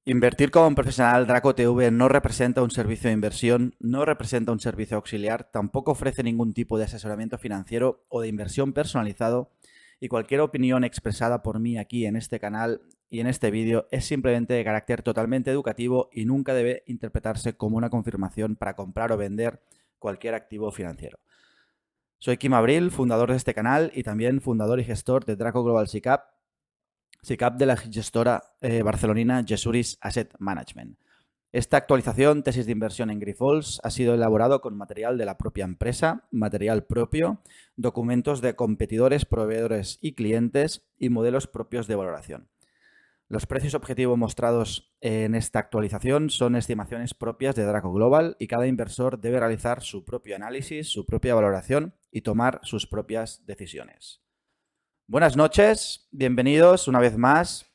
Invertir como un profesional Draco TV no representa un servicio de inversión, no representa un servicio auxiliar, tampoco ofrece ningún tipo de asesoramiento financiero o de inversión personalizado y cualquier opinión expresada por mí aquí en este canal y en este vídeo es simplemente de carácter totalmente educativo y nunca debe interpretarse como una confirmación para comprar o vender cualquier activo financiero. Soy Kim Abril, fundador de este canal y también fundador y gestor de Draco Global SICAP de la gestora barcelonina Jesuris Asset Management. Esta actualización, tesis de inversión en Grifols, ha sido elaborado con material de la propia empresa, material propio, documentos de competidores, proveedores y clientes y modelos propios de valoración. Los precios objetivo mostrados en esta actualización son estimaciones propias de Draco Global y cada inversor debe realizar su propio análisis, su propia valoración y tomar sus propias decisiones. Buenas noches, bienvenidos una vez más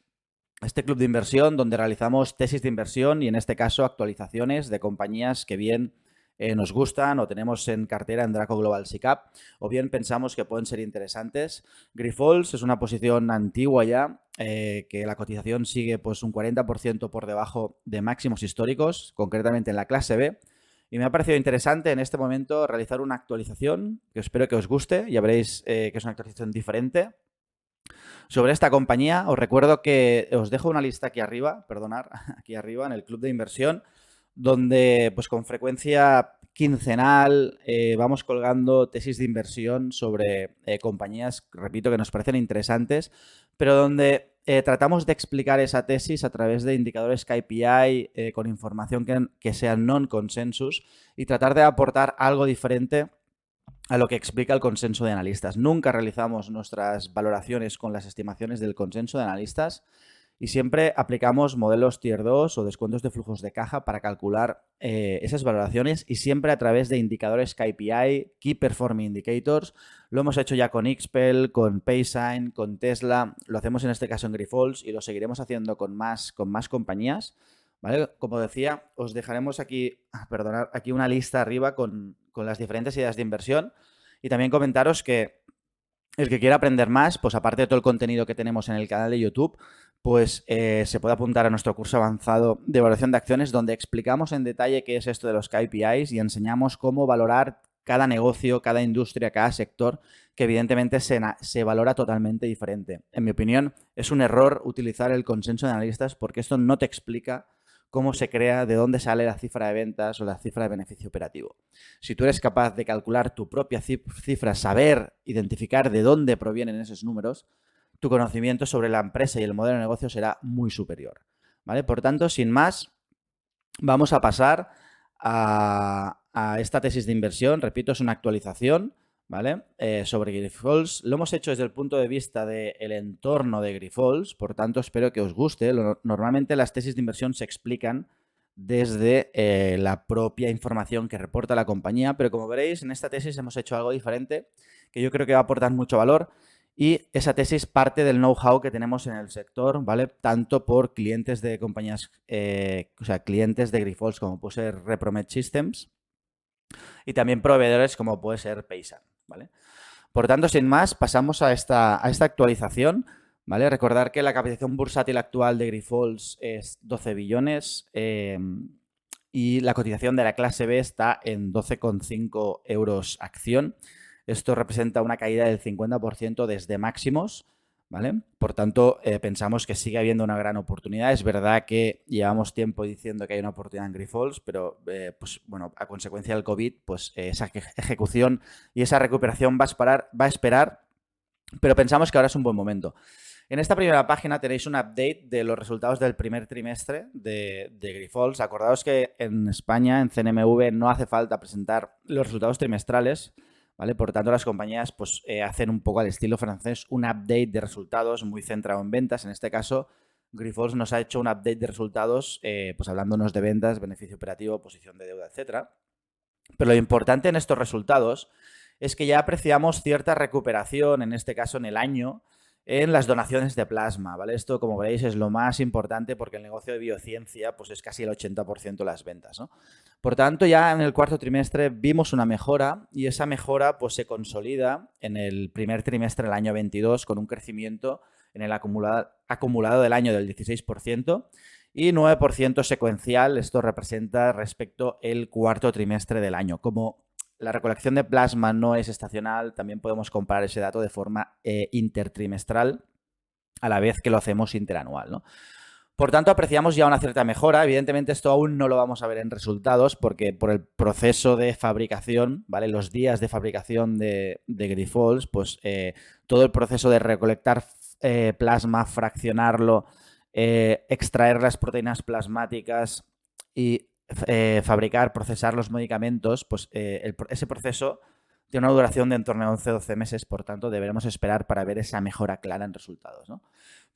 a este club de inversión donde realizamos tesis de inversión y en este caso actualizaciones de compañías que bien nos gustan o tenemos en cartera en Draco Global SICAP o bien pensamos que pueden ser interesantes. Grifols es una posición antigua ya, que la cotización sigue pues un 40% por debajo de máximos históricos, concretamente en la clase B. Y me ha parecido interesante en este momento realizar una actualización que espero que os guste. Ya veréis que es una actualización diferente. Sobre esta compañía, os recuerdo que os dejo una lista aquí arriba, perdonar, aquí arriba en el club de inversión, donde pues con frecuencia quincenal vamos colgando tesis de inversión sobre compañías, repito, que nos parecen interesantes, pero donde tratamos de explicar esa tesis a través de indicadores KPI con información que sea non-consensus y tratar de aportar algo diferente a lo que explica el consenso de analistas. Nunca realizamos nuestras valoraciones con las estimaciones del consenso de analistas y siempre aplicamos modelos Tier 2 o descuentos de flujos de caja para calcular esas valoraciones y siempre a través de indicadores KPI, Key Performing Indicators. Lo hemos hecho ya con XPEL, con Paysign, con Tesla, lo hacemos en este caso en Grifols y lo seguiremos haciendo con más compañías. ¿Vale? Como decía, os dejaremos aquí, perdonad, aquí una lista arriba con las diferentes ideas de inversión y también comentaros que el que quiera aprender más, pues aparte de todo el contenido que tenemos en el canal de YouTube, pues se puede apuntar a nuestro curso avanzado de evaluación de acciones donde explicamos en detalle qué es esto de los KPIs y enseñamos cómo valorar cada negocio, cada industria, cada sector, que evidentemente se valora totalmente diferente. En mi opinión, es un error utilizar el consenso de analistas porque esto no te explica cómo se crea, de dónde sale la cifra de ventas o la cifra de beneficio operativo. Si tú eres capaz de calcular tu propia cifra, saber identificar de dónde provienen esos números, tu conocimiento sobre la empresa y el modelo de negocio será muy superior. ¿Vale? Por tanto, sin más, vamos a pasar a esta tesis de inversión. Repito, es una actualización, ¿vale? Sobre Grifols. Lo hemos hecho desde el punto de vista del entorno de Grifols, por tanto, espero que os guste. Normalmente las tesis de inversión se explican desde la propia información que reporta la compañía, pero como veréis, en esta tesis hemos hecho algo diferente que yo creo que va a aportar mucho valor. Y esa tesis parte del know-how que tenemos en el sector, ¿vale? Tanto por clientes de compañías, o sea, clientes de Grifols como puede ser Repromed Systems y también proveedores como puede ser Paysan, ¿vale? Por tanto, sin más, pasamos a esta actualización, ¿vale? Recordar que la capitalización bursátil actual de Grifols es 12 billones y la cotización de la clase B está en 12,5 euros acción. Esto representa una caída del 50% desde máximos, ¿vale? Por tanto, pensamos que sigue habiendo una gran oportunidad. Es verdad que llevamos tiempo diciendo que hay una oportunidad en Grifols, pero pues bueno, a consecuencia del COVID, pues esa ejecución y esa recuperación va a esperar, pero pensamos que ahora es un buen momento. En esta primera página tenéis un update de los resultados del primer trimestre de Grifols. Acordaos que en España, en CNMV, no hace falta presentar los resultados trimestrales, ¿vale? Por tanto, las compañías pues, hacen un poco al estilo francés un update de resultados muy centrado en ventas. En este caso, Grifols nos ha hecho un update de resultados pues hablándonos de ventas, beneficio operativo, posición de deuda, etcétera. Pero lo importante en estos resultados es que ya apreciamos cierta recuperación, en este caso en el año, en las donaciones de plasma, ¿vale? Esto, como veréis, es lo más importante porque el negocio de biociencia pues es casi el 80% de las ventas, ¿no? Por tanto, ya en el cuarto trimestre vimos una mejora y esa mejora pues se consolida en el primer trimestre del año 22 con un crecimiento en el acumulado del año del 16%. y 9% secuencial. Esto representa respecto al cuarto trimestre del año. Como la recolección de plasma no es estacional, también podemos comparar ese dato de forma intertrimestral, a la vez que lo hacemos interanual, ¿no? Por tanto, apreciamos ya una cierta mejora. Evidentemente, esto aún no lo vamos a ver en resultados porque por el proceso de fabricación, ¿vale? Los días de fabricación de Grifols, pues todo el proceso de recolectar plasma, fraccionarlo, extraer las proteínas plasmáticas y fabricar, procesar los medicamentos, pues ese proceso tiene una duración de en torno a 11-12 meses, por tanto, deberemos esperar para ver esa mejora clara en resultados, ¿no?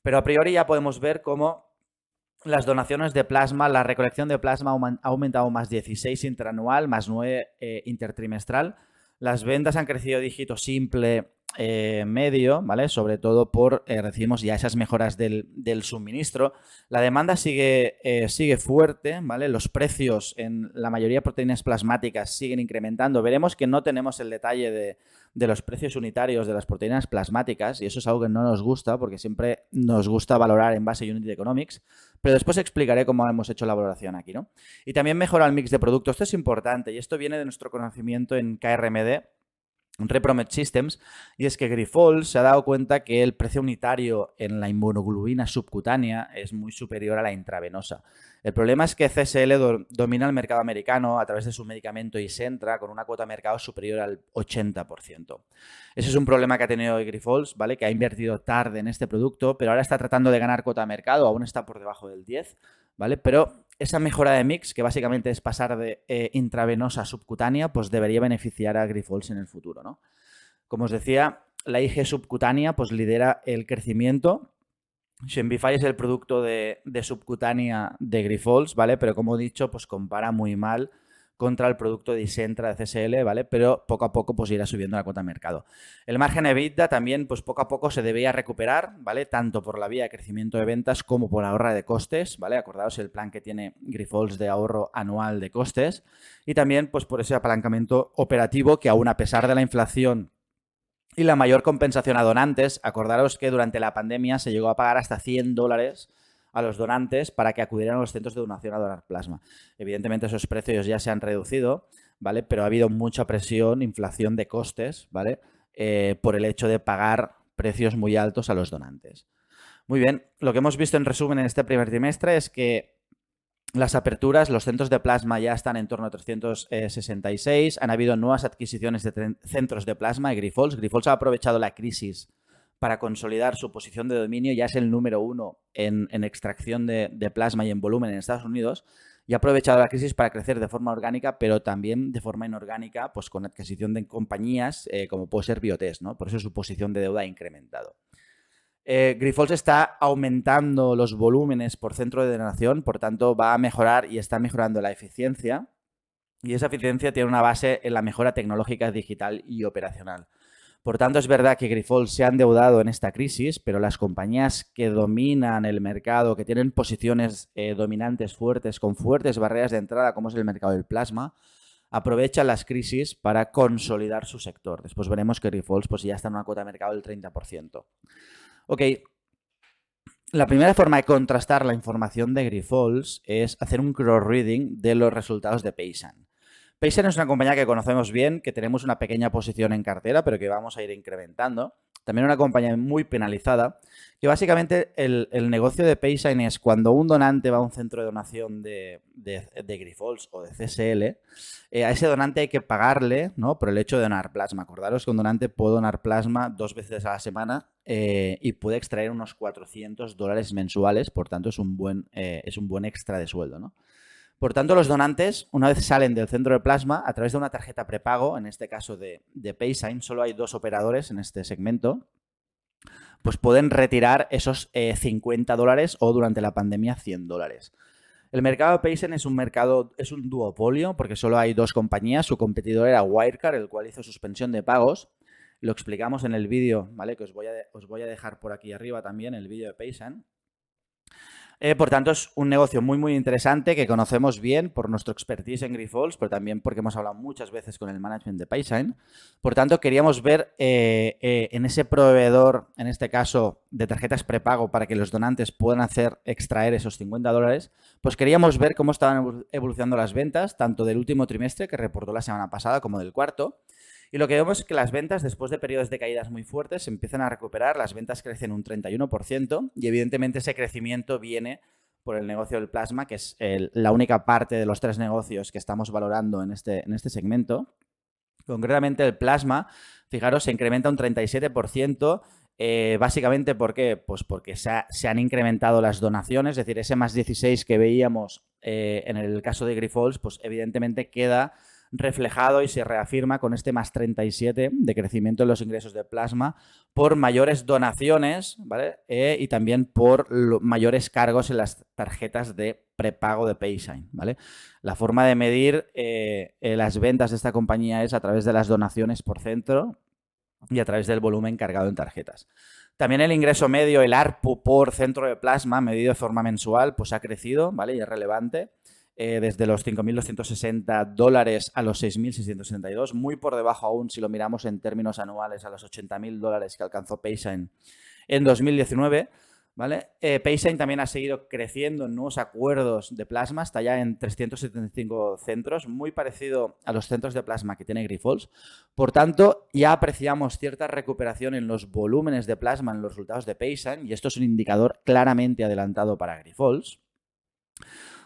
Pero a priori ya podemos ver cómo las donaciones de plasma, la recolección de plasma ha aumentado más 16 interanual, más 9 intertrimestral. Las ventas han crecido dígito simple medio, ¿vale? Sobre todo por, recibimos ya esas mejoras del suministro. La demanda sigue fuerte, ¿vale? Los precios en la mayoría de proteínas plasmáticas siguen incrementando. Veremos que no tenemos el detalle de los precios unitarios de las proteínas plasmáticas, y eso es algo que no nos gusta porque siempre nos gusta valorar en base a Unit Economics, pero después explicaré cómo hemos hecho la valoración aquí, ¿no? Y también mejora el mix de productos. Esto es importante y esto viene de nuestro conocimiento en KRMD, Repromed Systems, y es que Grifols se ha dado cuenta que el precio unitario en la inmunoglobulina subcutánea es muy superior a la intravenosa. El problema es que CSL domina el mercado americano a través de su medicamento Hizentra con una cuota de mercado superior al 80%. Ese es un problema que ha tenido Grifols, ¿vale? Que ha invertido tarde en este producto, pero ahora está tratando de ganar cuota de mercado, aún está por debajo del 10%, ¿vale? Pero esa mejora de mix, que básicamente es pasar de intravenosa a subcutánea, pues debería beneficiar a Grifols en el futuro, ¿no? Como os decía, la IG subcutánea pues lidera el crecimiento. Xembify es el producto de subcutánea de Grifols, ¿vale? Pero como he dicho, pues compara muy mal contra el producto de Hizentra de CSL, ¿vale? Pero poco a poco pues irá subiendo la cuota de mercado. El margen EBITDA también pues poco a poco se debía recuperar, ¿vale? Tanto por la vía de crecimiento de ventas como por ahorro de costes, ¿vale? Acordaos el plan que tiene Grifols de ahorro anual de costes, y también pues por ese apalancamiento operativo que aún a pesar de la inflación y la mayor compensación a donantes, acordaros que durante la pandemia se llegó a pagar hasta $100 a los donantes para que acudieran a los centros de donación a donar plasma. Evidentemente esos precios ya se han reducido, ¿vale? Pero ha habido mucha presión, inflación de costes, ¿vale? Por el hecho de pagar precios muy altos a los donantes. Muy bien, lo que hemos visto en resumen en este primer trimestre es que las aperturas, los centros de plasma ya están en torno a 366. Han habido nuevas adquisiciones de centros de plasma y Grifols. Grifols ha aprovechado la crisis para consolidar su posición de dominio. Ya es el número 1 en extracción de plasma y en volumen en Estados Unidos. Y ha aprovechado la crisis para crecer de forma orgánica, pero también de forma inorgánica, pues con adquisición de compañías como puede ser Biotest, ¿no? Por eso su posición de deuda ha incrementado. Grifols está aumentando los volúmenes por centro de donación, por tanto va a mejorar y está mejorando la eficiencia, y esa eficiencia tiene una base en la mejora tecnológica, digital y operacional. Por tanto, es verdad que Grifols se ha endeudado en esta crisis, pero las compañías que dominan el mercado, que tienen posiciones dominantes fuertes, con fuertes barreras de entrada, como es el mercado del plasma, aprovechan las crisis para consolidar su sector. Después veremos que Grifols pues, ya está en una cuota de mercado del 30%. Ok, la primera forma de contrastar la información de Grifols es hacer un cross-reading de los resultados de Paysan. Paysan es una compañía que conocemos bien, que tenemos una pequeña posición en cartera, pero que vamos a ir incrementando. También una compañía muy penalizada, que básicamente el negocio de Paysan es cuando un donante va a un centro de donación de Grifols o de CSL, a ese donante hay que pagarle, ¿no? Por el hecho de donar plasma. Acordaros que un donante puede donar plasma 2 veces a la semana y puede extraer unos $400 mensuales, por tanto es un buen extra de sueldo, ¿no? Por tanto, los donantes, una vez salen del centro de plasma, a través de una tarjeta prepago, en este caso de Paysign, solo hay 2 operadores en este segmento, pues pueden retirar esos $50 o durante la pandemia $100. El mercado de Paysign es un duopolio porque solo hay 2 compañías. Su competidor era Wirecard, el cual hizo suspensión de pagos. Lo explicamos en el vídeo, ¿vale? Que os voy a dejar por aquí arriba también el vídeo de Paysign. Por tanto, es un negocio muy, muy interesante que conocemos bien por nuestro expertise en Grifols, pero también porque hemos hablado muchas veces con el management de Paysign. Por tanto, queríamos ver en ese proveedor, en este caso de tarjetas prepago, para que los donantes puedan extraer esos $50, pues queríamos ver cómo estaban evolucionando las ventas, tanto del último trimestre, que reportó la semana pasada, como del cuarto. Y lo que vemos es que las ventas, después de periodos de caídas muy fuertes, se empiezan a recuperar. Las ventas crecen un 31% y evidentemente ese crecimiento viene por el negocio del plasma, que es la única parte de los 3 negocios que estamos valorando en este segmento. Concretamente el plasma, fijaros, se incrementa un 37%. Básicamente, ¿por qué? Pues porque se han incrementado las donaciones, es decir, ese más 16 que veíamos en el caso de Grifols, pues evidentemente queda reflejado y se reafirma con este más 37 de crecimiento en los ingresos de plasma por mayores donaciones, ¿vale? Y también por mayores cargos en las tarjetas de prepago de Paysign, ¿vale? La forma de medir las ventas de esta compañía es a través de las donaciones por centro y a través del volumen cargado en tarjetas. También el ingreso medio, el ARPU por centro de plasma, medido de forma mensual, pues ha crecido, ¿vale? Y es relevante. Desde los $5.260 a los $6.662, muy por debajo aún si lo miramos en términos anuales a los $80.000 que alcanzó Paysign en 2019. ¿Vale? Paysign también ha seguido creciendo en nuevos acuerdos de plasma, está ya en 375 centros, muy parecido a los centros de plasma que tiene Grifols. Por tanto, ya apreciamos cierta recuperación en los volúmenes de plasma en los resultados de Paysign y esto es un indicador claramente adelantado para Grifols.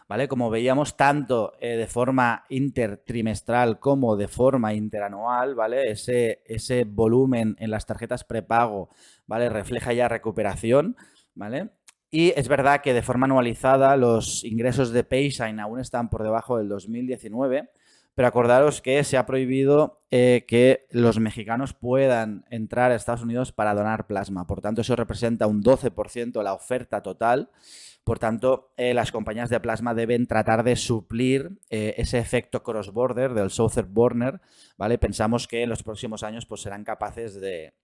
¿Vale? Como veíamos, tanto de forma intertrimestral como de forma interanual, ¿vale? Ese volumen en las tarjetas prepago, ¿vale? Refleja ya recuperación, ¿vale? Y es verdad que de forma anualizada los ingresos de Paysign aún están por debajo del 2019, pero acordaros que se ha prohibido que los mexicanos puedan entrar a Estados Unidos para donar plasma. Por tanto, eso representa un 12% de la oferta total. Por tanto, las compañías de plasma deben tratar de suplir ese efecto cross-border del Southern Border, ¿vale? Pensamos que en los próximos años pues, serán capaces de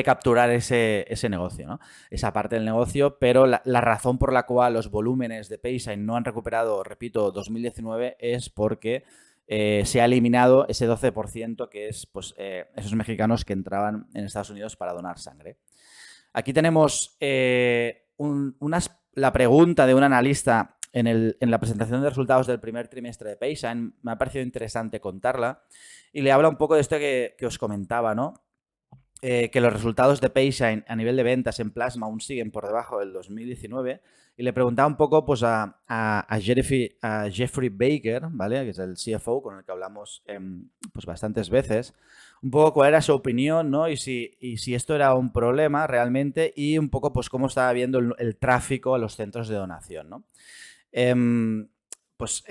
capturar ese negocio, ¿no? Esa parte del negocio, pero la razón por la cual los volúmenes de Paysign no han recuperado, repito, 2019 es porque se ha eliminado ese 12% que es pues, esos mexicanos que entraban en Estados Unidos para donar sangre. Aquí tenemos la pregunta de un analista en la presentación de resultados del primer trimestre de Paysign. Me ha parecido interesante contarla y le habla un poco de esto que os comentaba, ¿no? Que los resultados de Paysign a nivel de ventas en plasma aún siguen por debajo del 2019 y le preguntaba un poco pues, a Jeffrey Baker, ¿vale? Que es el CFO con el que hablamos pues, bastantes veces, un poco cuál era su opinión, ¿no? Y si esto era un problema realmente y un poco pues cómo estaba viendo el tráfico a los centros de donación, ¿no? Pues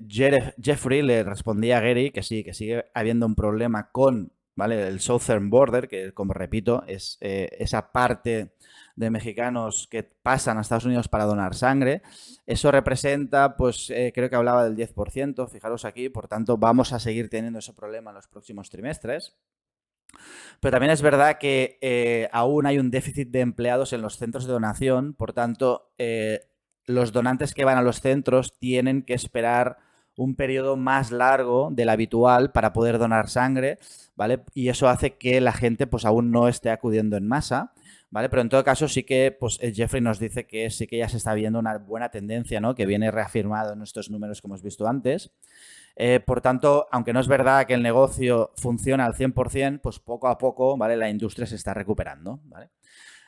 Jeffrey le respondía a Gary que sí, que sigue habiendo un problema con, ¿vale? El Southern Border, que como repito, es esa parte de mexicanos que pasan a Estados Unidos para donar sangre. Eso representa, pues creo que hablaba del 10%, fijaros aquí, por tanto vamos a seguir teniendo ese problema en los próximos trimestres. Pero también es verdad que aún hay un déficit de empleados en los centros de donación, por tanto, los donantes que van a los centros tienen que esperar un periodo más largo del habitual para poder donar sangre, ¿vale? Y eso hace que la gente pues aún no esté acudiendo en masa, ¿vale? Pero en todo caso sí que pues Jeffrey nos dice que sí que ya se está viendo una buena tendencia, ¿no? Que viene reafirmado en estos números que hemos visto antes. Por tanto, aunque no es verdad que el negocio funciona al 100%, pues poco a poco, ¿vale? La industria se está recuperando, ¿vale?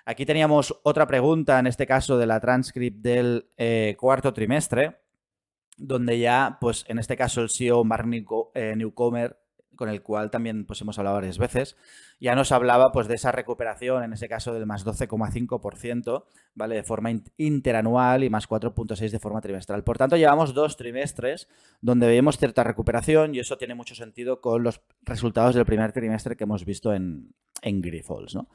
Aquí teníamos otra pregunta, en este caso de la transcript del cuarto trimestre, donde ya, pues en este caso el CEO Mark Newcomer, con el cual también pues, hemos hablado varias veces, ya nos hablaba pues, de esa recuperación, en ese caso del más 12,5%, ¿vale? De forma interanual y más 4,6% de forma trimestral. Por tanto, llevamos 2 trimestres donde vemos cierta recuperación y eso tiene mucho sentido con los resultados del primer trimestre que hemos visto en Grifols, ¿no?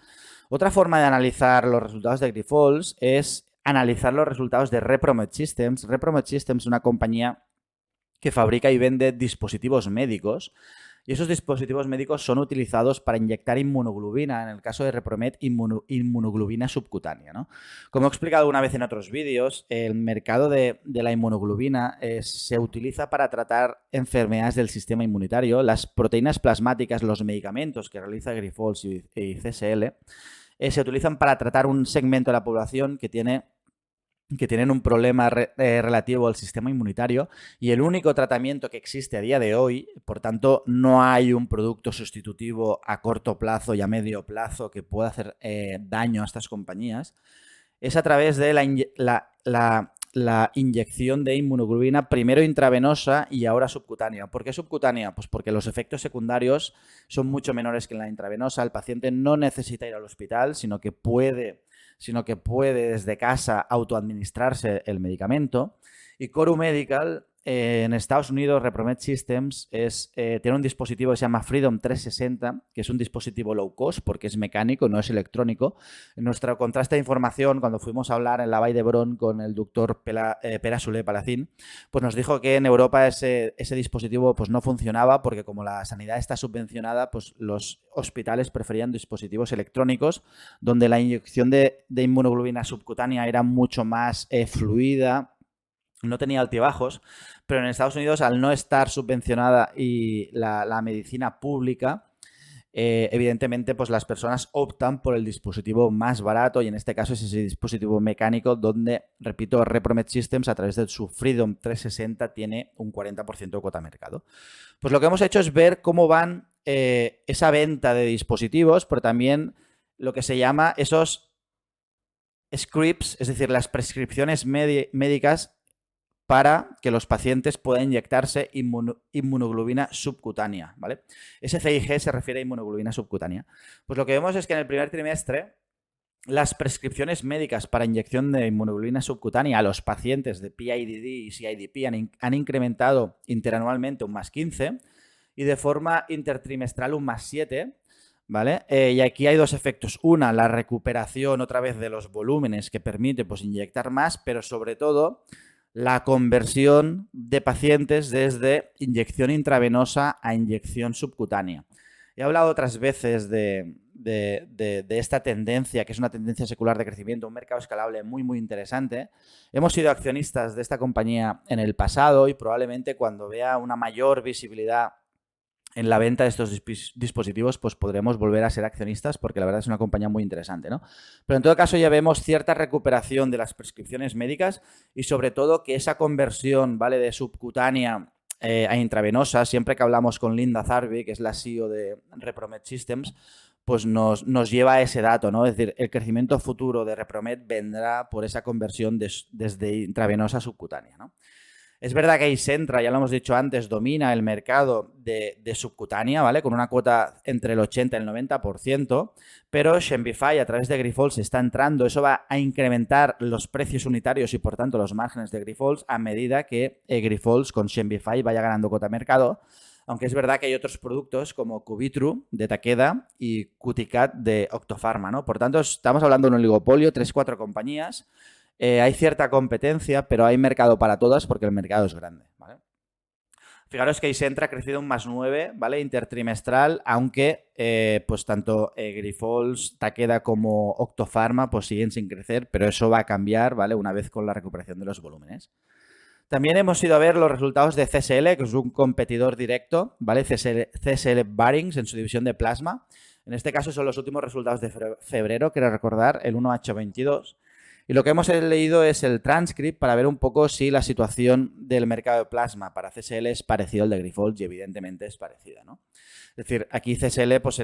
Otra forma de analizar los resultados de Grifols es analizar los resultados de Repromed Systems. Repromed Systems es una compañía que fabrica y vende dispositivos médicos Y esos dispositivos médicos son utilizados para inyectar inmunoglobina, en el caso de Repromet, inmunoglobina subcutánea, ¿no? Como he explicado alguna vez en otros vídeos, el mercado de la inmunoglobina se utiliza para tratar enfermedades del sistema inmunitario. Las proteínas plasmáticas, los medicamentos que realiza Grifols y CSL, se utilizan para tratar un segmento de la población que tienen un problema relativo al sistema inmunitario, y el único tratamiento que existe a día de hoy, por tanto no hay un producto sustitutivo a corto plazo y a medio plazo que pueda hacer daño a estas compañías, es a través de la inyección de inmunoglobina, primero intravenosa y ahora subcutánea. ¿Por qué subcutánea? Pues porque los efectos secundarios son mucho menores que en la intravenosa. El paciente no necesita ir al hospital, sino que puede desde casa autoadministrarse el medicamento. Y Coru Medical, en Estados Unidos, Repromet Systems, tiene un dispositivo que se llama Freedom 360, que es un dispositivo low cost porque es mecánico, no es electrónico. En nuestro contraste de información, cuando fuimos a hablar en la Vall d'Hebron con el doctor Pere Soler Palacín, pues nos dijo que en Europa ese dispositivo pues no funcionaba porque como la sanidad está subvencionada, pues los hospitales preferían dispositivos electrónicos donde la inyección de inmunoglobina subcutánea era mucho más fluida, no tenía altibajos, pero en Estados Unidos, al no estar subvencionada y la medicina pública, evidentemente pues las personas optan por el dispositivo más barato, y en este caso es ese dispositivo mecánico donde, repito, Repromet Systems a través de su Freedom 360 tiene un 40% de cuota de mercado. Pues lo que hemos hecho es ver cómo van esa venta de dispositivos, pero también lo que se llama esos scripts, es decir, las prescripciones médicas para que los pacientes puedan inyectarse inmunoglobina subcutánea, ¿vale? SCIG se refiere a inmunoglobina subcutánea. Pues lo que vemos es que en el primer trimestre las prescripciones médicas para inyección de inmunoglobina subcutánea a los pacientes de PIDD y CIDP han incrementado interanualmente un más 15 y de forma intertrimestral un más 7. ¿Vale? Y aquí hay dos efectos. Una, la recuperación otra vez de los volúmenes que permite pues, inyectar más, pero sobre todo la conversión de pacientes desde inyección intravenosa a inyección subcutánea. He hablado otras veces de esta tendencia, que es una tendencia secular de crecimiento, un mercado escalable muy, muy interesante. Hemos sido accionistas de esta compañía en el pasado y probablemente cuando vea una mayor visibilidad en la venta de estos dispositivos, pues podremos volver a ser accionistas porque la verdad es una compañía muy interesante, ¿no? Pero en todo caso ya vemos cierta recuperación de las prescripciones médicas y sobre todo que esa conversión, ¿vale?, de subcutánea a intravenosa, siempre que hablamos con Linda Zarbi, que es la CEO de Repromet Systems, pues nos lleva a ese dato, ¿no? Es decir, el crecimiento futuro de Repromet vendrá por esa conversión desde intravenosa a subcutánea, ¿no? Es verdad que Hizentra, ya lo hemos dicho antes, domina el mercado de subcutánea, ¿vale? Con una cuota entre el 80 y el 90%, pero Xembify a través de Grifols está entrando. Eso va a incrementar los precios unitarios y, por tanto, los márgenes de Grifols a medida que Grifols con Xembify vaya ganando cuota de mercado. Aunque es verdad que hay otros productos como Cuvitru de Takeda y Cuticat de Octopharma, ¿no? Por tanto, estamos hablando de un oligopolio, 3-4 compañías. Hay cierta competencia, pero hay mercado para todas porque el mercado es grande, ¿vale? Fijaros que Hizentra ha crecido un más 9, ¿vale? Intertrimestral, aunque pues tanto Grifols, Takeda como Octopharma pues siguen sin crecer, pero eso va a cambiar, ¿vale?, una vez con la recuperación de los volúmenes. También hemos ido a ver los resultados de CSL, que es un competidor directo, ¿vale? CSL Barings en su división de plasma. En este caso son los últimos resultados de febrero, quiero recordar, el 1H22. Y lo que hemos leído es el transcript para ver un poco si la situación del mercado de plasma para CSL es parecido al de Grifols, y evidentemente es parecida, ¿no? Es decir, aquí CSL pues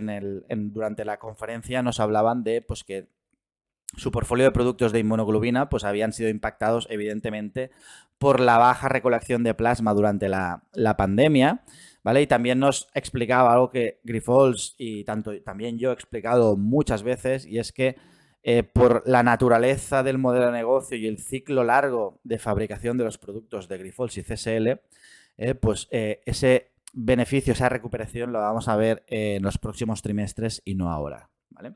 durante la conferencia nos hablaban de pues que su portfolio de productos de inmunoglobina pues habían sido impactados evidentemente por la baja recolección de plasma durante la pandemia, ¿vale? Y también nos explicaba algo que Grifols y también yo he explicado muchas veces, y es que por la naturaleza del modelo de negocio y el ciclo largo de fabricación de los productos de Grifols y CSL, pues ese beneficio, esa recuperación lo vamos a ver en los próximos trimestres y no ahora, ¿vale?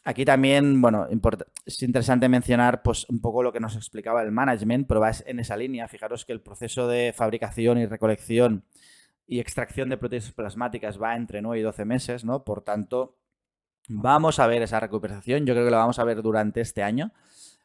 Aquí también, bueno, es interesante mencionar pues un poco lo que nos explicaba el management, pero va en esa línea. Fijaros que el proceso de fabricación y recolección y extracción de proteínas plasmáticas va entre 9 y 12 meses, ¿no? Por tanto, vamos a ver esa recuperación. Yo creo que la vamos a ver durante este año.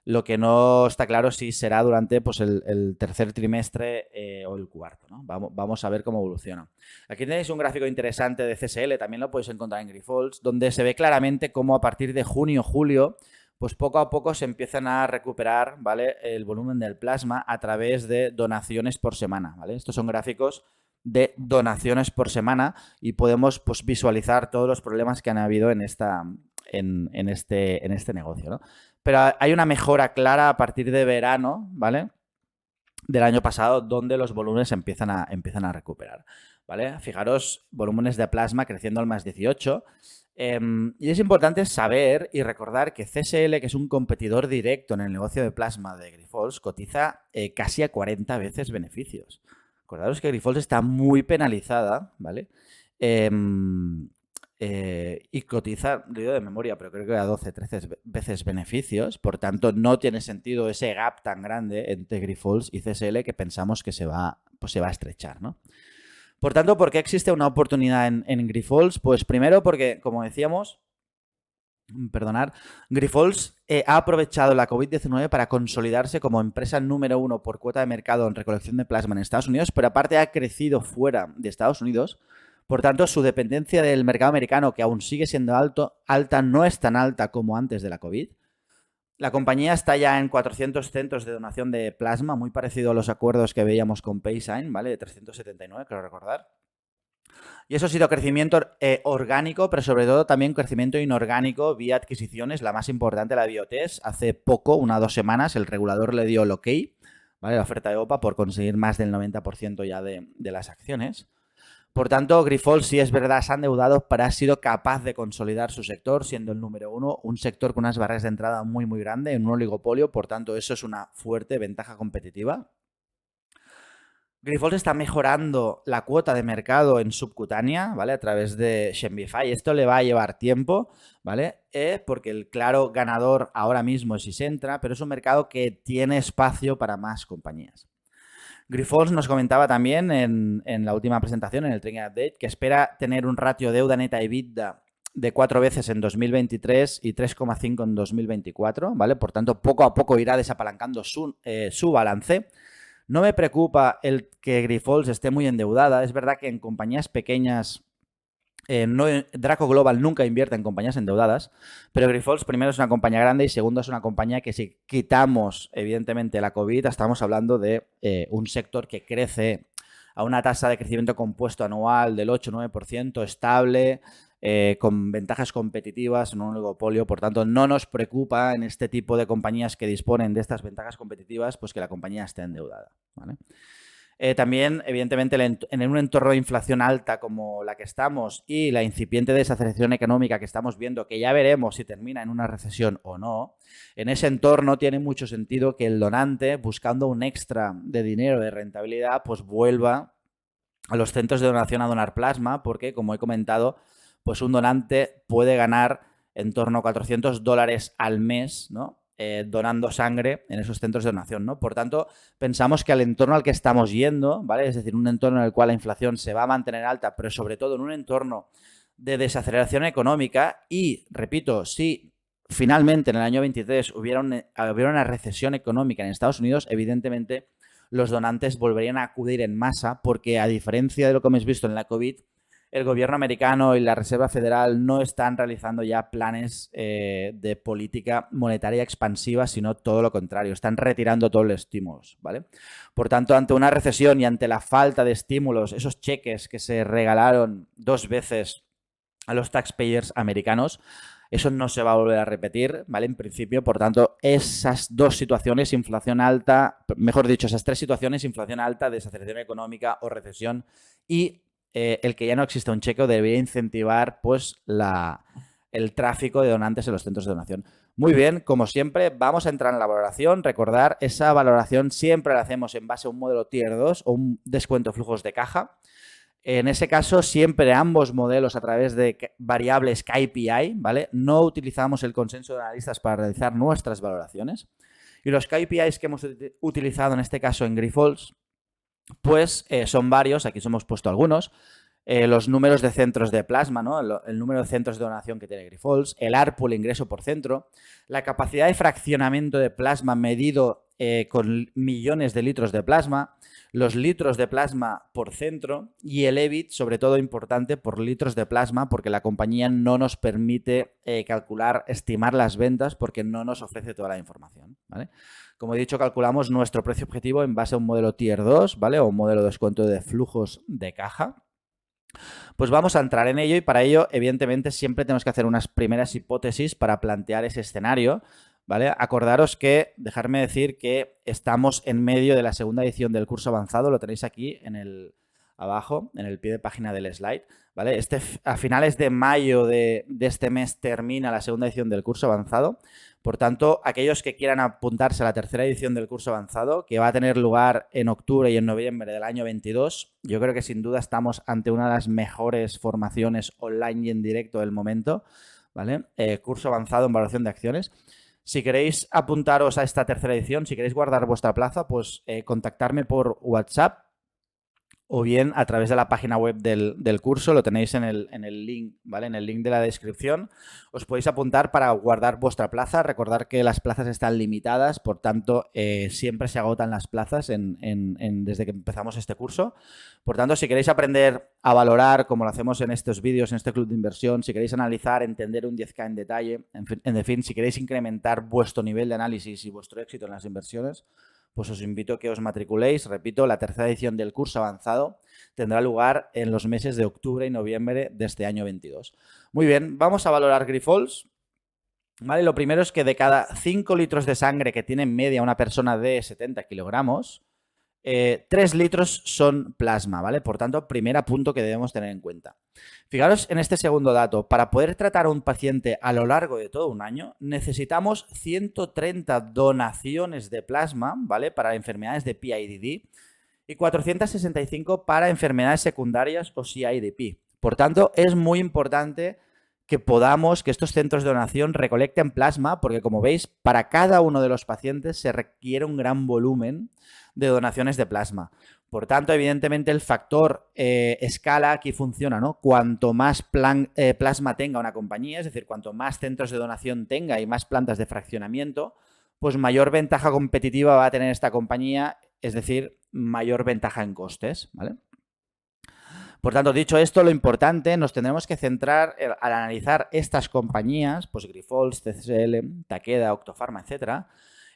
Lo que no está claro si será durante pues, el tercer trimestre o el cuarto, ¿no? Vamos a ver cómo evoluciona. Aquí tenéis un gráfico interesante de CSL, también lo podéis encontrar en Grifols, donde se ve claramente cómo a partir de junio, julio, pues poco a poco se empiezan a recuperar, ¿vale?, el volumen del plasma a través de donaciones por semana, ¿vale? Estos son gráficos de donaciones por semana y podemos pues, visualizar todos los problemas que han habido en este negocio, ¿no? Pero hay una mejora clara a partir de verano, ¿vale?, del año pasado, donde los volúmenes empiezan a recuperar, ¿vale? Fijaros, volúmenes de plasma creciendo al más 18. Y es importante saber y recordar que CSL, que es un competidor directo en el negocio de plasma de Grifols, cotiza casi a 40 veces beneficios. Acordaros que Grifols está muy penalizada, ¿vale? Y cotiza, lo digo de memoria, pero creo que a 12, 13 veces beneficios. Por tanto, no tiene sentido ese gap tan grande entre Grifols y CSL que pensamos que se va a estrechar, ¿no? Por tanto, ¿por qué existe una oportunidad en Grifols? Pues primero porque, como decíamos, Grifols ha aprovechado la COVID-19 para consolidarse como empresa número 1 por cuota de mercado en recolección de plasma en Estados Unidos, pero aparte ha crecido fuera de Estados Unidos. Por tanto, su dependencia del mercado americano, que aún sigue siendo alta, no es tan alta como antes de la COVID. La compañía está ya en 400 centros de donación de plasma, muy parecido a los acuerdos que veíamos con Paysign, ¿vale? De 379, creo recordar. Y eso ha sido crecimiento orgánico, pero sobre todo también crecimiento inorgánico vía adquisiciones. La más importante, la Biotest. Hace poco, 1 o 2 semanas, el regulador le dio el ok, ¿vale?, la oferta de OPA por conseguir más del 90% ya de las acciones. Por tanto, Grifols, sí es verdad, se ha endeudado, pero ha sido capaz de consolidar su sector, siendo el número 1, un sector con unas barreras de entrada muy, muy grandes, en un oligopolio. Por tanto, eso es una fuerte ventaja competitiva. Grifols está mejorando la cuota de mercado en subcutánea, ¿vale?, a través de Xembify. Esto le va a llevar tiempo, ¿vale? Porque el claro ganador ahora mismo es Hizentra, pero es un mercado que tiene espacio para más compañías. Grifols nos comentaba también en la última presentación, en el Trading Update, que espera tener un ratio deuda neta EBITDA de 4 veces en 2023 y 3,5 en 2024, ¿vale? Por tanto, poco a poco irá desapalancando su balance. No me preocupa el que Grifols esté muy endeudada. Es verdad que en compañías pequeñas, Draco Global nunca invierte en compañías endeudadas, pero Grifols primero es una compañía grande y segundo es una compañía que, si quitamos evidentemente la COVID, estamos hablando de un sector que crece a una tasa de crecimiento compuesto anual del 8-9%, estable, con ventajas competitivas en un oligopolio. Por tanto, no nos preocupa en este tipo de compañías que disponen de estas ventajas competitivas, pues que la compañía esté endeudada, ¿vale? También, evidentemente, en un entorno de inflación alta como la que estamos y la incipiente desaceleración económica que estamos viendo, que ya veremos si termina en una recesión o no, en ese entorno tiene mucho sentido que el donante, buscando un extra de dinero, de rentabilidad, pues vuelva a los centros de donación a donar plasma, porque, como he comentado, pues un donante puede ganar en torno a $400 al mes, ¿no?, donando sangre en esos centros de donación, ¿no? Por tanto, pensamos que al entorno al que estamos yendo, ¿vale?, es decir, un entorno en el cual la inflación se va a mantener alta, pero sobre todo en un entorno de desaceleración económica y, repito, si finalmente en el año 23 hubiera una recesión económica en Estados Unidos, evidentemente los donantes volverían a acudir en masa porque, a diferencia de lo que hemos visto en la COVID, el gobierno americano y la Reserva Federal no están realizando ya planes de política monetaria expansiva, sino todo lo contrario, están retirando todos los estímulos, ¿vale? Por tanto, ante una recesión y ante la falta de estímulos, esos cheques que se regalaron 2 veces a los taxpayers americanos, eso no se va a volver a repetir, ¿vale? En principio, por tanto, esas 2 situaciones, inflación alta, mejor dicho, esas 3 situaciones, inflación alta, desaceleración económica o recesión, y el que ya no exista un cheque, debería incentivar pues el tráfico de donantes en los centros de donación. Muy bien, como siempre, vamos a entrar en la valoración. Recordar, esa valoración siempre la hacemos en base a un modelo Tier 2 o un descuento de flujos de caja. En ese caso, siempre ambos modelos a través de variables KPI, ¿vale? No utilizamos el consenso de analistas para realizar nuestras valoraciones. Y los KPIs que hemos utilizado en este caso en Grifols pues son varios, aquí os hemos puesto algunos. Los números de centros de plasma, ¿no? El número de centros de donación que tiene Grifols, el ARPU, el ingreso por centro, la capacidad de fraccionamiento de plasma medido con millones de litros de plasma, los litros de plasma por centro y el EBIT, sobre todo importante, por litros de plasma, porque la compañía no nos permite calcular, estimar las ventas porque no nos ofrece toda la información, ¿vale? Como he dicho, calculamos nuestro precio objetivo en base a un modelo Tier 2, ¿vale? O un modelo de descuento de flujos de caja. Pues vamos a entrar en ello y para ello, evidentemente, siempre tenemos que hacer unas primeras hipótesis para plantear ese escenario, ¿vale? Acordaros que, dejarme decir que estamos en medio de la segunda edición del curso avanzado, lo tenéis aquí abajo, en el pie de página del slide, ¿vale? A finales de mayo de este mes termina la segunda edición del curso avanzado. Por tanto, aquellos que quieran apuntarse a la tercera edición del curso avanzado, que va a tener lugar en octubre y en noviembre del año 22, yo creo que sin duda estamos ante una de las mejores formaciones online y en directo del momento, ¿vale? Curso avanzado en valoración de acciones. Si queréis apuntaros a esta tercera edición, si queréis guardar vuestra plaza, pues contactarme por WhatsApp o bien a través de la página web del curso, lo tenéis en el link, ¿vale? En el link de la descripción. Os podéis apuntar para guardar vuestra plaza. Recordad que las plazas están limitadas, por tanto, siempre se agotan las plazas desde que empezamos este curso. Por tanto, si queréis aprender a valorar, como lo hacemos en estos vídeos, en este club de inversión, si queréis analizar, entender un 10K en detalle, en fin, si queréis incrementar vuestro nivel de análisis y vuestro éxito en las inversiones, pues os invito a que os matriculéis. Repito, la tercera edición del curso avanzado tendrá lugar en los meses de octubre y noviembre de este año 22. Muy bien, vamos a valorar Grifols. ¿Vale? Lo primero es que de cada 5 litros de sangre que tiene en media una persona de 70 kilogramos, 3 litros son plasma, ¿vale? Por tanto, primer punto que debemos tener en cuenta. Fijaros en este segundo dato. Para poder tratar a un paciente a lo largo de todo un año, necesitamos 130 donaciones de plasma, ¿vale? Para enfermedades de PIDD y 465 para enfermedades secundarias o CIDP. Por tanto, es muy importante que estos centros de donación recolecten plasma, porque como veis, para cada uno de los pacientes se requiere un gran volumen de donaciones de plasma. Por tanto, evidentemente, el factor escala aquí funciona, ¿no? Cuanto más plasma tenga una compañía, es decir, cuanto más centros de donación tenga y más plantas de fraccionamiento, pues mayor ventaja competitiva va a tener esta compañía, es decir, mayor ventaja en costes, ¿vale? Por tanto, dicho esto, lo importante, nos tendremos que centrar al analizar estas compañías, pues Grifols, CSL, Takeda, Octopharma, etcétera,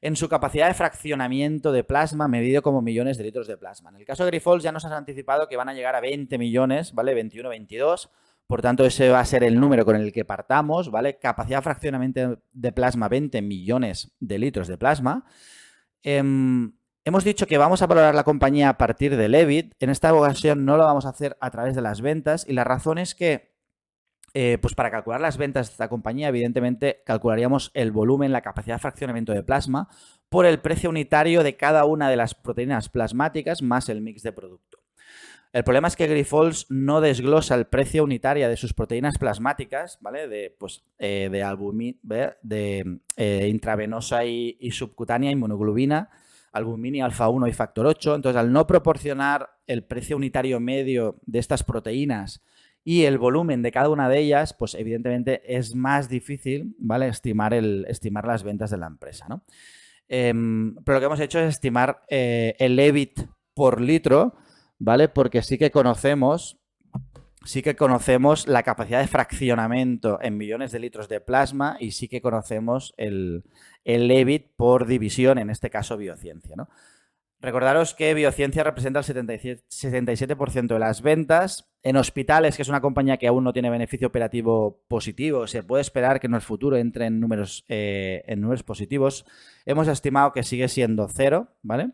en su capacidad de fraccionamiento de plasma medido como millones de litros de plasma. En el caso de Grifols ya nos has anticipado que van a llegar a 20 millones, ¿vale? 21, 22. Por tanto, ese va a ser el número con el que partamos, ¿vale? Capacidad de fraccionamiento de plasma, 20 millones de litros de plasma. Hemos dicho que vamos a valorar la compañía a partir del EBIT. En esta ocasión no lo vamos a hacer a través de las ventas y la razón es que pues para calcular las ventas de esta compañía, evidentemente calcularíamos el volumen, la capacidad de fraccionamiento de plasma por el precio unitario de cada una de las proteínas plasmáticas más el mix de producto. El problema es que Grifols no desglosa el precio unitario de sus proteínas plasmáticas, ¿vale? De albumina, intravenosa y subcutánea, inmunoglobina, albumina, alfa 1 y factor 8. Entonces, al no proporcionar el precio unitario medio de estas proteínas y el volumen de cada una de ellas, pues evidentemente es más difícil, ¿vale? Estimar las ventas de la empresa, ¿no? Pero lo que hemos hecho es estimar el EBIT por litro, ¿vale? Porque sí que conocemos la capacidad de fraccionamiento en millones de litros de plasma y sí que conocemos el EBIT por división, en este caso biociencia, ¿no? Recordaros que Biociencia representa el 77% de las ventas. En hospitales, que es una compañía que aún no tiene beneficio operativo positivo, se puede esperar que en el futuro entre en números positivos. Hemos estimado que sigue siendo 0, ¿vale?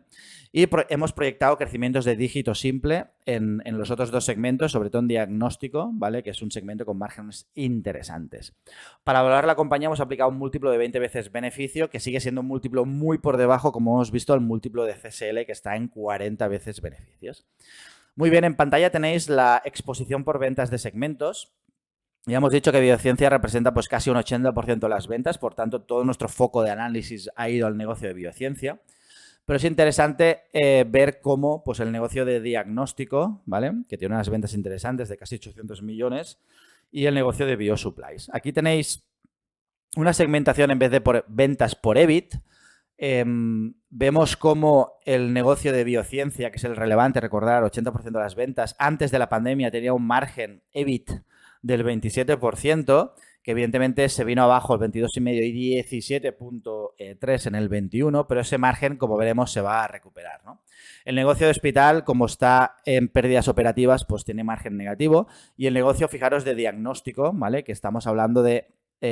Y hemos proyectado crecimientos de dígito simple en los otros dos segmentos, sobre todo en diagnóstico, ¿vale? Que es un segmento con márgenes interesantes. Para valorar la compañía hemos aplicado un múltiplo de 20 veces beneficio, que sigue siendo un múltiplo muy por debajo, como hemos visto, el múltiplo de CSL, que está en 40 veces beneficios. Muy bien, en pantalla tenéis la exposición por ventas de segmentos. Ya hemos dicho que Biociencia representa pues casi un 80% de las ventas, por tanto todo nuestro foco de análisis ha ido al negocio de Biociencia. Pero es interesante ver cómo pues, el negocio de diagnóstico, ¿vale? Que tiene unas ventas interesantes de casi 800 millones, y el negocio de biosupplies. Aquí tenéis una segmentación en vez de por ventas por EBIT. Vemos cómo el negocio de biociencia, que es el relevante, recordar, 80% de las ventas, antes de la pandemia tenía un margen EBIT del 27%, que evidentemente se vino abajo el 22,5 y 17,3 en el 21, pero ese margen, como veremos, se va a recuperar, ¿no? El negocio de hospital, como está en pérdidas operativas, pues tiene margen negativo, y el negocio, fijaros, de diagnóstico, ¿vale? Que estamos hablando de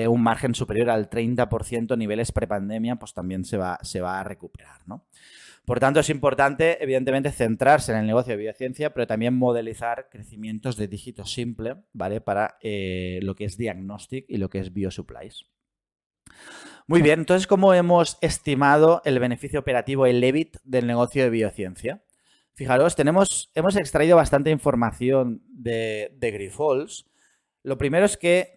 un margen superior al 30% niveles prepandemia, pues también se va a recuperar, ¿no? Por tanto, es importante, evidentemente, centrarse en el negocio de biociencia, pero también modelizar crecimientos de dígito simple, ¿vale? Para lo que es diagnostic y lo que es biosupplies. Muy bien, entonces, ¿cómo hemos estimado el beneficio operativo, el EBIT, del negocio de biociencia? Fijaros, hemos extraído bastante información de Grifols. Lo primero es que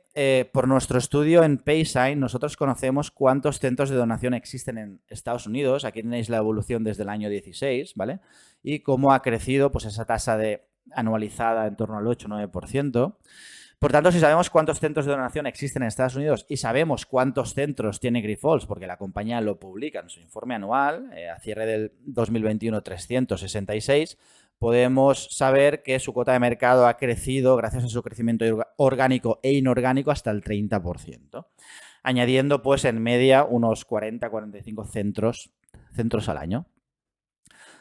por nuestro estudio en Paysign nosotros conocemos cuántos centros de donación existen en Estados Unidos. Aquí tenéis la evolución desde el año 16, ¿vale? Y cómo ha crecido pues, esa tasa de anualizada en torno al 8-9%. Por tanto, si sabemos cuántos centros de donación existen en Estados Unidos y sabemos cuántos centros tiene Grifols, porque la compañía lo publica en su informe anual, a cierre del 2021, 366, podemos saber que su cuota de mercado ha crecido gracias a su crecimiento orgánico e inorgánico hasta el 30%, añadiendo pues en media unos 40-45 centros al año.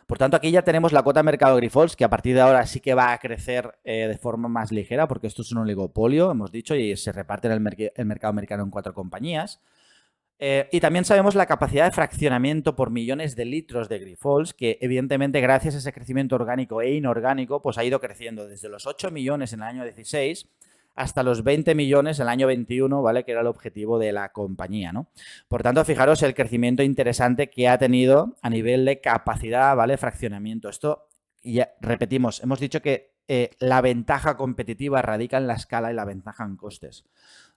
Por tanto, aquí ya tenemos la cuota de mercado Grifols, que a partir de ahora sí que va a crecer de forma más ligera, porque esto es un oligopolio, hemos dicho, y se reparte en el mercado americano en 4 compañías. Y también sabemos la capacidad de fraccionamiento por millones de litros de Grifols, que evidentemente gracias a ese crecimiento orgánico e inorgánico, pues ha ido creciendo desde los 8 millones en el año 16 hasta los 20 millones en el año 21, ¿vale? Que era el objetivo de la compañía, ¿no? Por tanto, fijaros el crecimiento interesante que ha tenido a nivel de capacidad, ¿vale? Fraccionamiento. Esto, ya repetimos, hemos dicho que la ventaja competitiva radica en la escala y la ventaja en costes,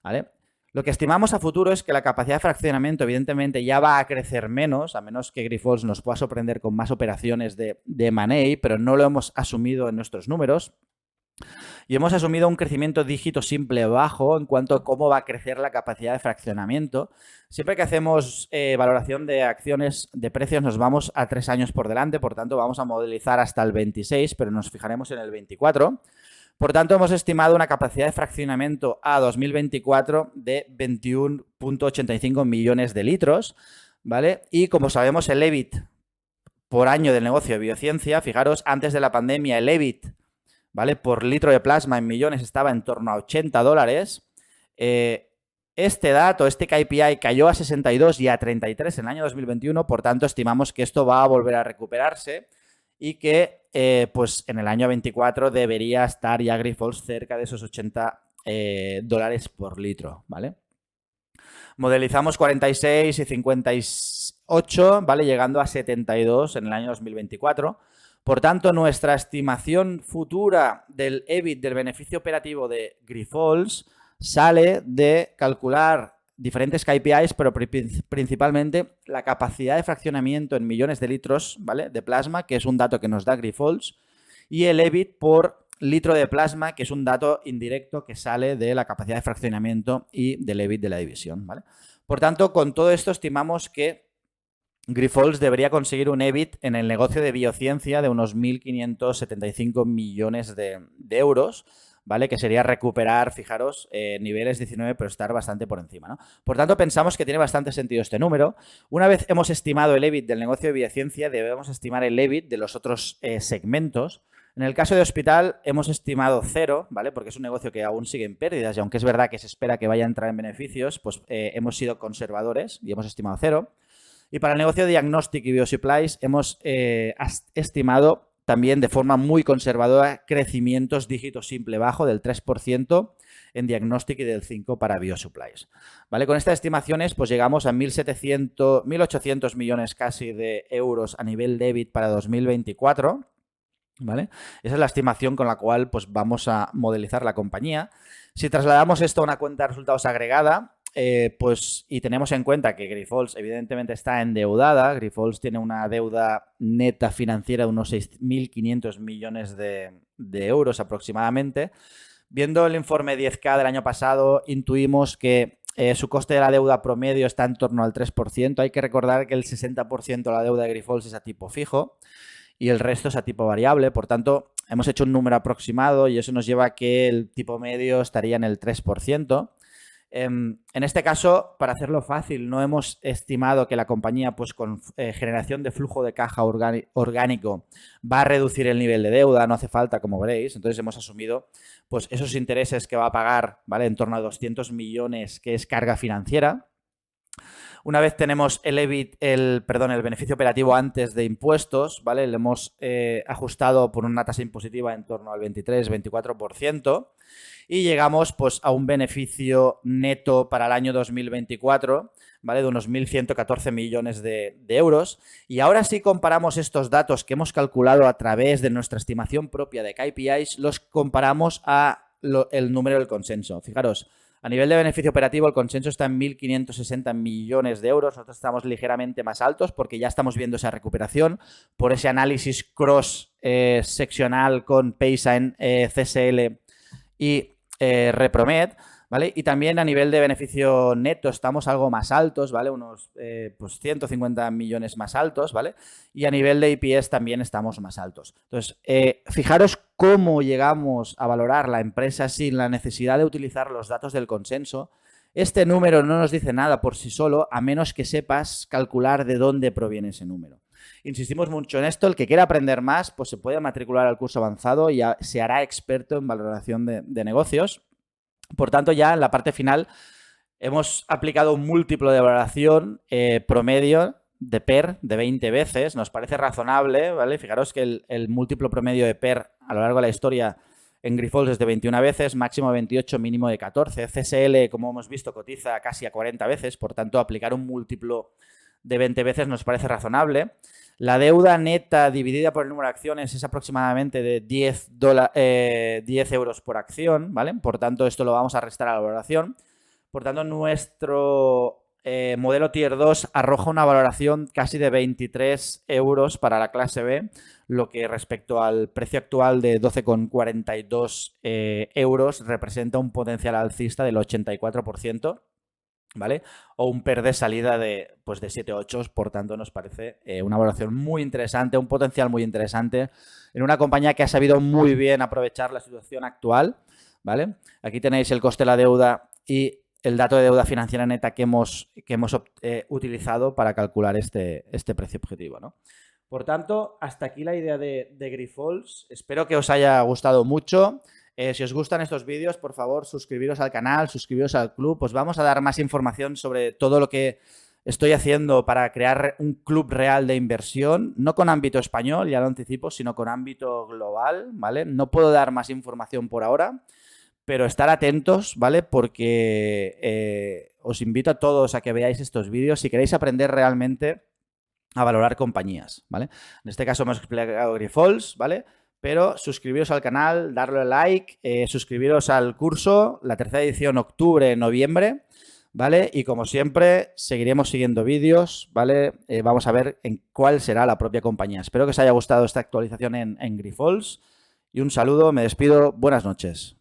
¿vale? Lo que estimamos a futuro es que la capacidad de fraccionamiento, evidentemente, ya va a crecer menos, a menos que Grifols nos pueda sorprender con más operaciones de M&A, pero no lo hemos asumido en nuestros números. Y hemos asumido un crecimiento dígito simple bajo en cuanto a cómo va a crecer la capacidad de fraccionamiento. Siempre que hacemos valoración de acciones de precios nos vamos a 3 años por delante, por tanto vamos a modelizar hasta el 26, pero nos fijaremos en el 24. Por tanto, hemos estimado una capacidad de fraccionamiento a 2024 de 21,85 millones de litros, ¿vale? Y como sabemos, el EBIT por año del negocio de biociencia, fijaros, antes de la pandemia el EBIT, ¿vale? Por litro de plasma en millones estaba en torno a $80. Este dato, este KPI, cayó a 62 y a 33 en el año 2021, por tanto, estimamos que esto va a volver a recuperarse y que pues en el año 24 debería estar ya Grifols cerca de esos $80 por litro, ¿vale? Modelizamos 46 y 58, ¿vale? Llegando a 72 en el año 2024. Por tanto, nuestra estimación futura del EBIT, del beneficio operativo de Grifols, sale de calcular diferentes KPIs, pero principalmente la capacidad de fraccionamiento en millones de litros, ¿vale? De plasma, que es un dato que nos da Grifols, y el EBIT por litro de plasma, que es un dato indirecto que sale de la capacidad de fraccionamiento y del EBIT de la división, ¿vale? Por tanto, con todo esto estimamos que Grifols debería conseguir un EBIT en el negocio de biociencia de unos 1.575 millones de euros, ¿vale? Que sería recuperar, fijaros, niveles 19, pero estar bastante por encima, ¿no? Por tanto, pensamos que tiene bastante sentido este número. Una vez hemos estimado el EBIT del negocio de biociencia, debemos estimar el EBIT de los otros segmentos. En el caso de hospital hemos estimado 0, ¿vale? Porque es un negocio que aún sigue en pérdidas y aunque es verdad que se espera que vaya a entrar en beneficios, pues hemos sido conservadores y hemos estimado 0. Y para el negocio de Diagnostic y Biosupplies hemos estimado también de forma muy conservadora crecimientos dígito simple bajo del 3% en Diagnostic y del 5% para Biosupplies. ¿Vale? Con estas estimaciones pues llegamos a 1.800 millones casi de euros a nivel de EBIT para 2024. ¿Vale? Esa es la estimación con la cual pues, vamos a modelizar la compañía. Si trasladamos esto a una cuenta de resultados agregada, pues, y tenemos en cuenta que Grifols evidentemente está endeudada, Grifols tiene una deuda neta financiera de unos 6.500 millones de euros aproximadamente. Viendo el informe 10K del año pasado, intuimos que su coste de la deuda promedio está en torno al 3%. Hay que recordar que el 60% de la deuda de Grifols es a tipo fijo y el resto es a tipo variable. Por tanto, hemos hecho un número aproximado y eso nos lleva a que el tipo medio estaría en el 3%. En este caso, para hacerlo fácil, no hemos estimado que la compañía, pues con generación de flujo de caja orgánico, va a reducir el nivel de deuda, no hace falta, como veréis. Entonces hemos asumido pues esos intereses que va a pagar, ¿vale? En torno a 200 millones, que es carga financiera. Una vez tenemos el beneficio operativo antes de impuestos, ¿vale? Le hemos ajustado por una tasa impositiva en torno al 23-24%. Y llegamos pues a un beneficio neto para el año 2024, ¿vale? De unos 1.114 millones de euros. Y ahora sí comparamos estos datos que hemos calculado a través de nuestra estimación propia de KPIs, los comparamos a el número del consenso. Fijaros, a nivel de beneficio operativo el consenso está en 1.560 millones de euros. Nosotros estamos ligeramente más altos porque ya estamos viendo esa recuperación por ese análisis cross-seccional con Paysign, CSL y Repromed, ¿vale? Y también a nivel de beneficio neto estamos algo más altos, ¿vale? Unos pues 150 millones más altos, ¿vale? Y a nivel de EPS también estamos más altos. Entonces, fijaros cómo llegamos a valorar la empresa sin la necesidad de utilizar los datos del consenso. Este número no nos dice nada por sí solo, a menos que sepas calcular de dónde proviene ese número. Insistimos mucho en esto. El que quiera aprender más, pues se puede matricular al curso avanzado y se hará experto en valoración de negocios. Por tanto, ya en la parte final hemos aplicado un múltiplo de valoración promedio de PER de 20 veces. Nos parece razonable, ¿vale? Fijaros que el múltiplo promedio de PER a lo largo de la historia en Grifols es de 21 veces, máximo de 28, mínimo de 14. CSL, como hemos visto, cotiza casi a 40 veces. Por tanto, aplicar un múltiplo de 20 veces nos parece razonable. La deuda neta dividida por el número de acciones es aproximadamente de 10 euros por acción, ¿vale? Por tanto, esto lo vamos a restar a la valoración. Por tanto, nuestro modelo Tier 2 arroja una valoración casi de 23 euros para la clase B, lo que respecto al precio actual de 12,42 euros representa un potencial alcista del 84%. ¿Vale? O un PER de salida de 7-8, por tanto nos parece una valoración muy interesante, un potencial muy interesante en una compañía que ha sabido muy bien aprovechar la situación actual, ¿vale? Aquí tenéis el coste de la deuda y el dato de deuda financiera neta que hemos utilizado para calcular este precio objetivo, ¿no? Por tanto, hasta aquí la idea de Grifols. Espero que os haya gustado mucho. Si os gustan estos vídeos, por favor, suscribiros al canal, suscribiros al club. Os vamos a dar más información sobre todo lo que estoy haciendo para crear un club real de inversión, no con ámbito español, ya lo anticipo, sino con ámbito global, ¿vale? No puedo dar más información por ahora, pero estar atentos, ¿vale? Porque os invito a todos a que veáis estos vídeos si queréis aprender realmente a valorar compañías, ¿vale? En este caso hemos explicado Grifols, ¿vale? Pero suscribiros al canal, darle like, suscribiros al curso, la tercera edición octubre-noviembre, ¿vale? Y como siempre, seguiremos siguiendo vídeos, ¿vale? Vamos a ver en cuál será la propia compañía. Espero que os haya gustado esta actualización en Grifols y un saludo, me despido, buenas noches.